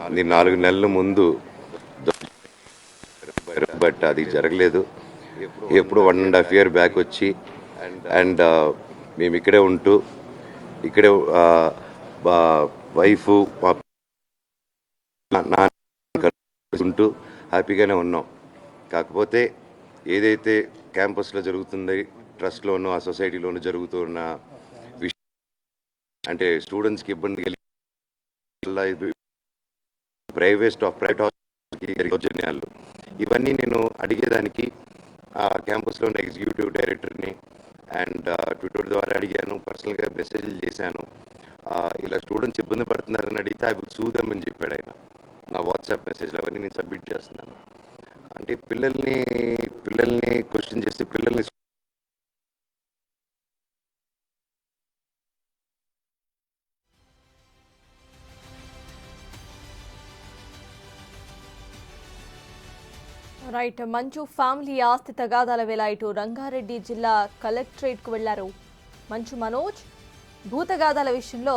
4 నెలల ముందు, బట్ అది జరగలేదు. ఎప్పుడు 1.5 year బ్యాక్ వచ్చి అండ్ మేము ఇక్కడే ఉంటూ ఇక్కడే వైఫ్ ఉంటూ హ్యాపీగానే ఉన్నాం. కాకపోతే ఏదైతే క్యాంపస్లో జరుగుతుంది, ట్రస్ట్లోనూ ఆ సొసైటీలోనూ జరుగుతున్న విషయం అంటే స్టూడెంట్స్కి ఇబ్బంది కలిగి ప్రైవేట్ దౌర్జన్యాలు ఇవన్నీ నేను అడిగేదానికి ఆ క్యాంపస్లో ఉన్న ఎగ్జిక్యూటివ్ డైరెక్టర్ని అండ్ ట్విట్టర్ ద్వారా అడిగాను, పర్సనల్గా మెసేజ్లు చేశాను. ఇలా స్టూడెంట్స్ ఇబ్బంది పడుతున్నారని అడిగితే ఐ విల్ సూ దెమ్ అని చెప్పాడు ఆయన. నా వాట్సాప్ మెసేజ్లు అవన్నీ నేను సబ్మిట్ చేస్తున్నాను. అంటే పిల్లల్ని క్వశ్చన్ చేసి పిల్లల్ని రైట్. మంచు ఫ్యామిలీ ఆస్తి తగాదాల వేళ ఇటు రంగారెడ్డి జిల్లా కలెక్టరేట్కు వెళ్లారు మంచు మనోజ్. భూతగాదాల విషయంలో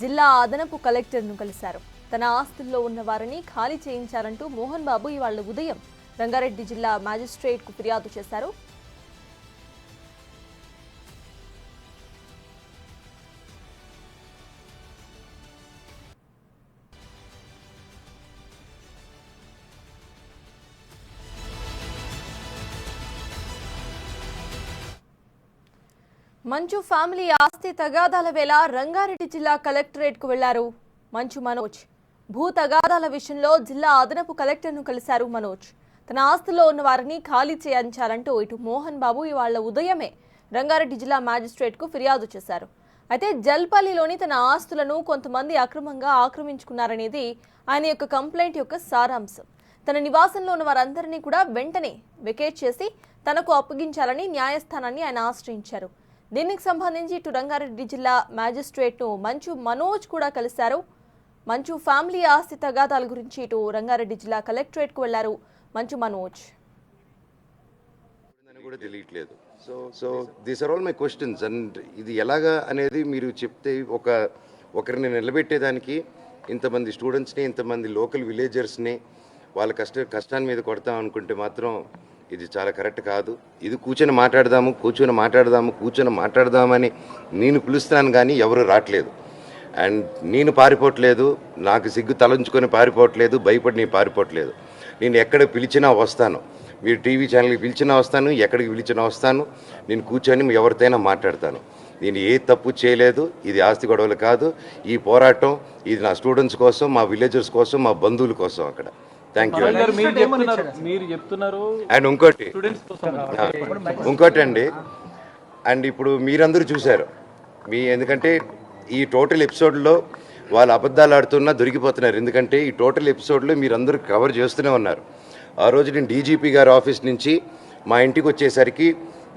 జిల్లా అదనపు కలెక్టర్ను కలిశారు. తన ఆస్తుల్లో ఉన్న వారిని ఖాళీ చేయించారంటూ మోహన్ బాబు ఇవాళ ఉదయం రంగారెడ్డి జిల్లా మ్యాజిస్ట్రేట్కు ఫిర్యాదు చేశారు. మంచు ఫ్యామిలీ ఆస్తి తగాదాల వేళ రంగారెడ్డి జిల్లా కలెక్టరేట్కు వెళ్లారు మంచు మనోజ్. భూ తగాదాల విషయంలో జిల్లా అదనపు కలెక్టర్ను కలిశారు మనోజ్. తన ఆస్తుల్లో ఉన్న వారిని ఖాళీ చేయించాలంటూ ఇటు మోహన్ బాబు ఇవాళ ఉదయమే రంగారెడ్డి జిల్లా మ్యాజిస్ట్రేట్కు ఫిర్యాదు చేశారు. అయితే జల్పల్లిలోని తన ఆస్తులను కొంతమంది అక్రమంగా ఆక్రమించుకున్నారనేది ఆయన యొక్క కంప్లైంట్ యొక్క సారాంశం. తన నివాసంలో ఉన్న వారందరినీ కూడా వెంటనే వెకేట్ చేసి తనకు అప్పగించాలని న్యాయస్థానాన్ని ఆయన ఆశ్రయించారు. దీనికి సంబంధించి ఇటు రంగారెడ్డి జిల్లా మ్యాజిస్ట్రేట్ను మంచు మనోజ్ కూడా కలిశారు. మంచు ఫ్యామిలీ ఆస్తి తగాదాల గురించి ఇటు రంగారెడ్డి జిల్లా కలెక్టరేట్కు వెళ్లారు మంచు మనోజ్. కూడా తెలియట్లేదు. So these are all my questions. And ఇది ఎలాగా అనేది మీరు చెప్తే ఒకరిని నిలబెట్టేదానికి ఇంతమంది స్టూడెంట్స్ని, ఇంతమంది లోకల్ విలేజర్స్ని వాళ్ళ కష్టాన్ని మీద కొడతాం అనుకుంటే మాత్రం ఇది చాలా కరెక్ట్ కాదు. ఇది కూర్చొని మాట్లాడదామని నేను పిలుస్తున్నాను, కానీ ఎవరు రావట్లేదు. అండ్ నేను పారిపోవట్లేదు, నాకు సిగ్గు తలంచుకొని పారిపోవట్లేదు, భయపడి నేను పారిపోవట్లేదు. నేను ఎక్కడ పిలిచినా వస్తాను, మీరు టీవీ ఛానల్కి పిలిచినా వస్తాను, ఎక్కడికి పిలిచినా వస్తాను. నేను కూర్చొని ఎవరితోనైనా మాట్లాడతాను. నేను ఏ తప్పు చేయలేదు. ఇది ఆస్తి గొడవలు కాదు. ఈ పోరాటం ఇది నా స్టూడెంట్స్ కోసం, మా విలేజర్స్ కోసం, మా బంధువుల కోసం అక్కడ. Thank you. అండ్ ఇంకోటి అండి, అండ్ ఇప్పుడు మీరందరూ చూశారు. ఎందుకంటే ఈ టోటల్ ఎపిసోడ్లో వాళ్ళు అబద్ధాలు ఆడుతున్నా దొరికిపోతున్నారు. ఎందుకంటే ఈ టోటల్ ఎపిసోడ్లో మీరందరూ కవర్ చేస్తూనే ఉన్నారు. ఆ రోజు నేను డీజీపీ గారి ఆఫీస్ నుంచి మా ఇంటికి వచ్చేసరికి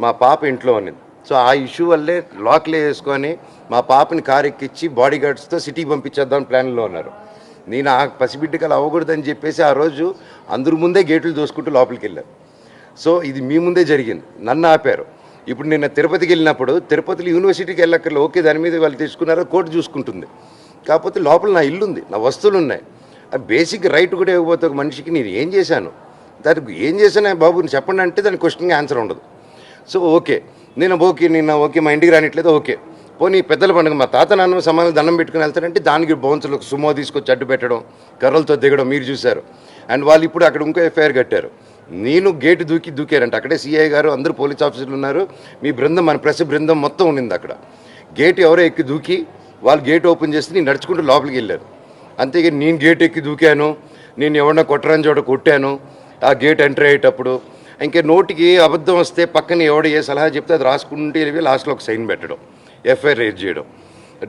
మా పాప ఇంట్లో ఉన్నది. సో ఆ ఇష్యూ వల్లే లాక్లే వేసుకొని మా పాపని కారు ఎక్కించి బాడీ గార్డ్స్తో సిటీకి పంపించేద్దాం ప్లాన్లో ఉన్నారు. నేను ఆ పసిబిడ్డకలు అవ్వకూడదని చెప్పేసి ఆ రోజు అందరి ముందే గేట్లు దోసుకుంటూ లోపలికి వెళ్ళారు. సో ఇది మీ ముందే జరిగింది, నన్ను ఆపారు. ఇప్పుడు నిన్న తిరుపతికి వెళ్ళినప్పుడు తిరుపతిలో యూనివర్సిటీకి వెళ్ళక్కర్లే, ఓకే దాని మీద వాళ్ళు తెచ్చుకున్నారో కోర్టు చూసుకుంటుంది. కాకపోతే లోపల నా ఇల్లు ఉంది, నా వస్తువులు ఉన్నాయి. ఆ బేసిక్ రైట్ కూడా ఇవ్వకపోతే ఒక మనిషికి నేను ఏం చేశాను, దానికి ఏం చేశానే బాబు చెప్పండి అంటే దాని క్వశ్చన్కి ఆన్సర్ ఉండదు. సో ఓకే నిన్న ఓకే మా ఇంటికి రానిట్లేదు, ఓకే పోనీ పెద్దల పండుగ మా తాత నాన్న సమాధానం దండం పెట్టుకుని వెళ్తారంటే దానికి బౌన్సర్లకు సుమో తీసుకొచ్చి అడ్డు పెట్టడం, కర్రలతో దిగడం మీరు చూశారు. అండ్ వాళ్ళు ఇప్పుడు అక్కడ ఇంకో ఎఫ్ఐఆర్ కట్టారు. నేను గేటు దూకారంట. అక్కడే సిఐ గారు అందరూ పోలీస్ ఆఫీసర్లు ఉన్నారు, మీ బృందం మన ప్రెస్ బృందం మొత్తం ఉండింది అక్కడ. గేట్ ఎవరో ఎక్కి దూకి వాళ్ళు గేట్ ఓపెన్ చేసి నేను నడుచుకుంటూ లోపలికి వెళ్ళాను. అంతేగాని నేను గేట్ ఎక్కి దూకాను, నేను ఎవరన్నా కొట్టరాని చోట కొట్టాను ఆ గేట్ ఎంటర్ అయ్యేటప్పుడు. ఇంకే నోటికి అబద్ధం వస్తే పక్కన ఎవడ ఏ సలహా చెప్తే అది రాసుకుంటే లాస్ట్లో ఒక సైన్ పెట్టడం, ఎఫ్ఐఆర్ రేజ్ చేయడం.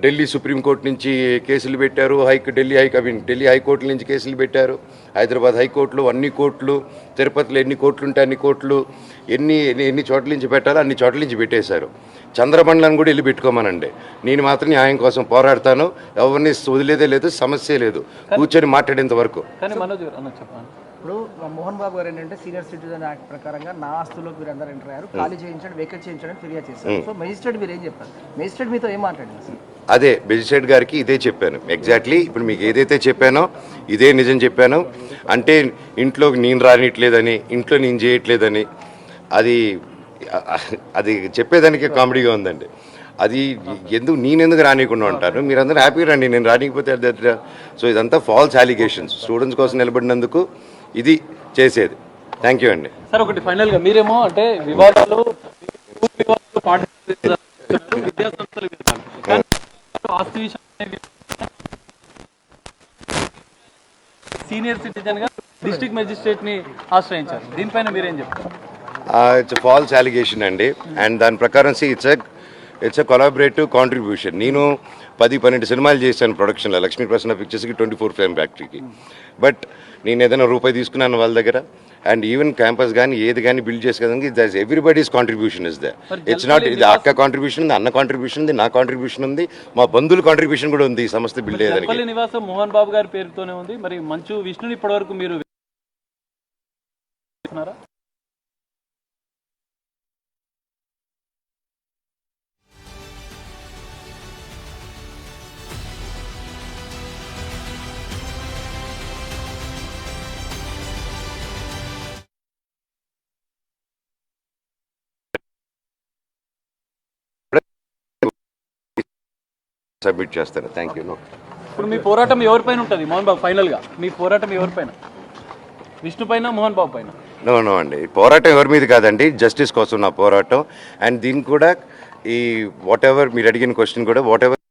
ఢిల్లీ సుప్రీంకోర్టు నుంచి కేసులు పెట్టారు, ఢిల్లీ హైకోర్టుల నుంచి కేసులు పెట్టారు, హైదరాబాద్ హైకోర్టులు, అన్ని కోర్టులు, తిరుపతిలో ఎన్ని కోర్టులు ఉంటే అన్ని కోర్టులు, ఎన్ని చోట్ల నుంచి పెట్టాలో అన్ని చోట్ల నుంచి పెట్టేశారు. చంద్రమండలాన్ని కూడా వెళ్ళి పెట్టుకోమనండి, నేను మాత్రం న్యాయం కోసం పోరాడతాను. ఎవరిని వదిలేదే లేదు, సమస్య లేదు, కూర్చొని మాట్లాడేంత వరకు. ఇప్పుడు మోహన్ బాబు గారు ఏంటంటే సీనియర్ సిటిజన్ యాక్ట్ ప్రకారంగా నా ఆస్తులోకి మీరు అందరూ ఎంటర్ అయ్యారు, ఖాళీ చేయించండి, వేకెట్ చేయించండి ఫిర్యాదు చేశారు. సో మెజిస్ట్రేట్ మీరు ఏం చెప్పారు? మెజిస్ట్రేట్ మీతో ఏం మాట్లాడింది అసలు? అదే మెజిస్ట్రేట్ గారికి ఇదే చెప్పాను ఎగ్జాక్ట్లీ. ఇప్పుడు మీకు ఏదైతే చెప్పానో ఇదే నిజం చెప్పాను. అంటే ఇంట్లోకి నేను రానిట్లేదని, ఇంట్లో నేను చేయట్లేదని, అది అది చెప్పేదానికి కామెడీగా ఉందండి. అది నేనెందుకు రానియకుండా ఉంటాను, మీరందరూ హ్యాపీగా రండి, నేను రానికపోతే దగ్గర. సో ఇదంతా ఫాల్స్ అలిగేషన్స్. స్టూడెంట్స్ కోసం నిలబడినందుకు ఇది చేసేది. థ్యాంక్ యూ అండి. సార్ ఒకటి ఫైనల్ గా మీరేమో అంటే వివాదాలు పార్టిసిపేట్ విద్యా సంస్థలు కానీ ఆస్తి విషయం సీనియర్ సిటిజన్ గా డిస్ట్రిక్ట్ మెజిస్ట్రేట్ ని ఆశ్రయించారు. దీనిపైన మీరేం చెప్తారు? ఇట్స్ ఫాల్స్ అలిగేషన్ అండి. అండ్ దాని ప్రకారం ఇట్స్ ఎ కొలాబరేటివ్ కాంట్రిబ్యూషన్. నేను 10-12 సినిమాలు చేశాను ప్రొడక్షన్లో, లక్ష్మీ ప్రసన్న పిక్చర్స్కి, 24 ఫిల్మ్ ఫ్యాక్టరీకి. బట్ నేను ఏదైనా రూపాయి తీసుకున్నాను వాళ్ళ దగ్గర. అండ్ ఈవెన్ క్యాంపస్ కానీ ఏది కానీ బిల్డ్ చేసేదానికి thus everybody's contribution is there. It's not ఇది అక్క కాంట్రిబ్యూషన్ ఉంది, అన్న కాంట్రిబ్యూషన్ ఉంది, నా కాంట్రిబ్యూషన్ ఉంది, మా బంధువుల కాంట్రిబ్యూషన్ కూడా ఉంది ఈ సంస్థ బిల్డ్ అయ్యేదానికి. జలపల్లి నివాసం మోహన్ బాబు గారి పేరుతోనే ఉంది. మరి మంచు విష్ణుని ఇప్పటివరకు మీరు సబ్మిట్ చేస్తాను. Thank you. ఇప్పుడు మీ పోరాటం ఎవరిపైన ఉంటుంది మోహన్ బాబు? ఫైనల్ గా మీ పోరాటం ఎవరిపైన? విష్ణు పైన, మోహన్ బాబు పైన? నో అండి, పోరాటం ఎవరి మీద కాదండి, జస్టిస్ కోసం నా పోరాటం. అండ్ దీనికి కూడా ఈ వాట్ ఎవర్ మీరు అడిగిన క్వశ్చన్ కూడా వాట్ ఎవర్